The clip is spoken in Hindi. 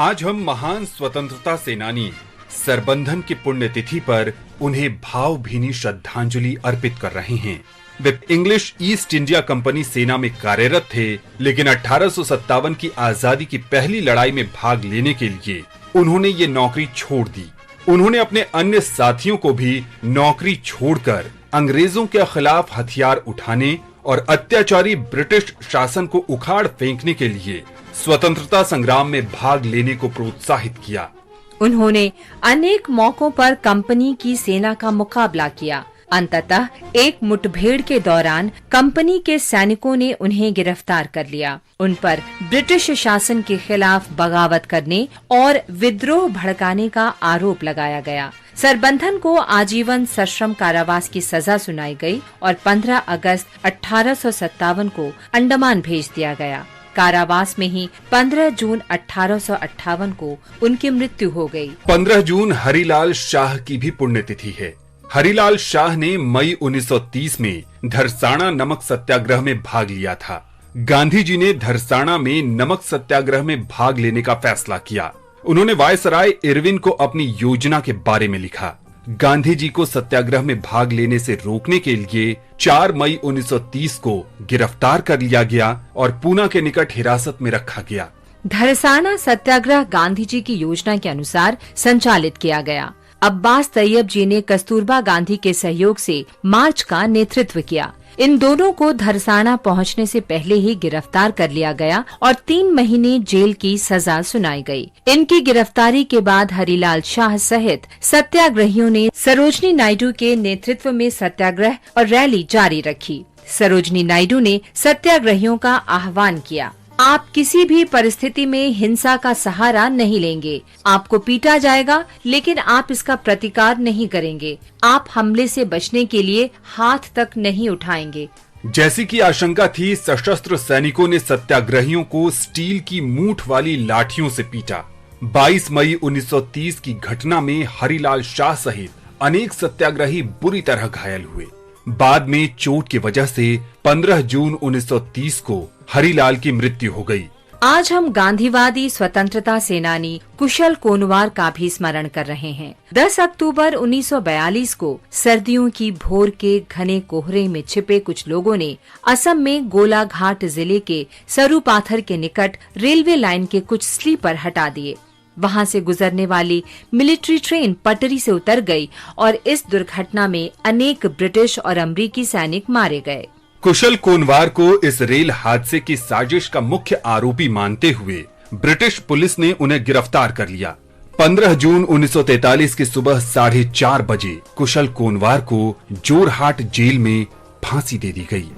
आज हम महान स्वतंत्रता सेनानी सरबंधन की पुण्यतिथि पर उन्हें भावभीनी श्रद्धांजलि अर्पित कर रहे हैं। वे इंग्लिश ईस्ट इंडिया कंपनी सेना में कार्यरत थे, लेकिन 1857 की आजादी की पहली लड़ाई में भाग लेने के लिए उन्होंने ये नौकरी छोड़ दी। उन्होंने अपने अन्य साथियों को भी नौकरी छोड़कर अंग्रेजों के खिलाफ हथियार उठाने और अत्याचारी ब्रिटिश शासन को उखाड़ फेंकने के लिए स्वतंत्रता संग्राम में भाग लेने को प्रोत्साहित किया। उन्होंने अनेक मौकों पर कंपनी की सेना का मुकाबला किया। अंततः एक मुठभेड़ के दौरान कंपनी के सैनिकों ने उन्हें गिरफ्तार कर लिया। उन पर ब्रिटिश शासन के खिलाफ बगावत करने और विद्रोह भड़काने का आरोप लगाया गया। सरबंधन को आजीवन सश्रम कारावास की सजा सुनाई गई और 15 अगस्त 1857 को अंडमान भेज दिया गया। कारावास में ही 15 जून 1858 को उनकी मृत्यु हो गई। 15 जून हरिलाल शाह की भी पुण्यतिथि है। हरिलाल शाह ने मई 1930 में धरसाना नमक सत्याग्रह में भाग लिया था। गांधी जी ने धरसाना में नमक सत्याग्रह में भाग लेने का फैसला किया। उन्होंने वायसराय इरविन को अपनी योजना के बारे में लिखा। गांधी जी को सत्याग्रह में भाग लेने से रोकने के लिए 4 मई 1930 को गिरफ्तार कर लिया गया और पूना के निकट हिरासत में रखा गया। धरसाना सत्याग्रह गांधी जी की योजना के अनुसार संचालित किया गया। अब्बास तैयब जी ने कस्तूरबा गांधी के सहयोग से मार्च का नेतृत्व किया। इन दोनों को धरसाना पहुंचने से पहले ही गिरफ्तार कर लिया गया और 3 महीने जेल की सजा सुनाई गई। इनकी गिरफ्तारी के बाद हरिलाल शाह सहित सत्याग्रहियों ने सरोजनी नायडू के नेतृत्व में सत्याग्रह और रैली जारी रखी। सरोजनी नायडू ने सत्याग्रहियों का आह्वान किया, आप किसी भी परिस्थिति में हिंसा का सहारा नहीं लेंगे। आपको पीटा जाएगा, लेकिन आप इसका प्रतिकार नहीं करेंगे। आप हमले से बचने के लिए हाथ तक नहीं उठाएंगे। जैसी की आशंका थी, सशस्त्र सैनिकों ने सत्याग्रहियों को स्टील की मूठ वाली लाठियों से पीटा। 22 मई 1930 की घटना में हरिलाल शाह सहित अनेक सत्याग्रही बुरी तरह घायल हुए। बाद में चोट की वजह से 15 जून 1930 को हरिलाल की मृत्यु हो गई। आज हम गांधीवादी स्वतंत्रता सेनानी कुशल कोनवार का भी स्मरण कर रहे हैं। 10 अक्टूबर 1942 को सर्दियों की भोर के घने कोहरे में छिपे कुछ लोगों ने असम में गोलाघाट जिले के सरूपाथर के निकट रेलवे लाइन के कुछ स्लीपर हटा दिए। वहां से गुजरने वाली मिलिट्री ट्रेन पटरी से उतर गई और इस दुर्घटना में अनेक ब्रिटिश और अमेरिकी सैनिक मारे गए। कुशल कोनवार को इस रेल हादसे की साजिश का मुख्य आरोपी मानते हुए ब्रिटिश पुलिस ने उन्हें गिरफ्तार कर लिया। 15 जून 1943 की सुबह 4:30 बजे कुशल कोनवार को जोरहाट जेल में फांसी दे दी गई।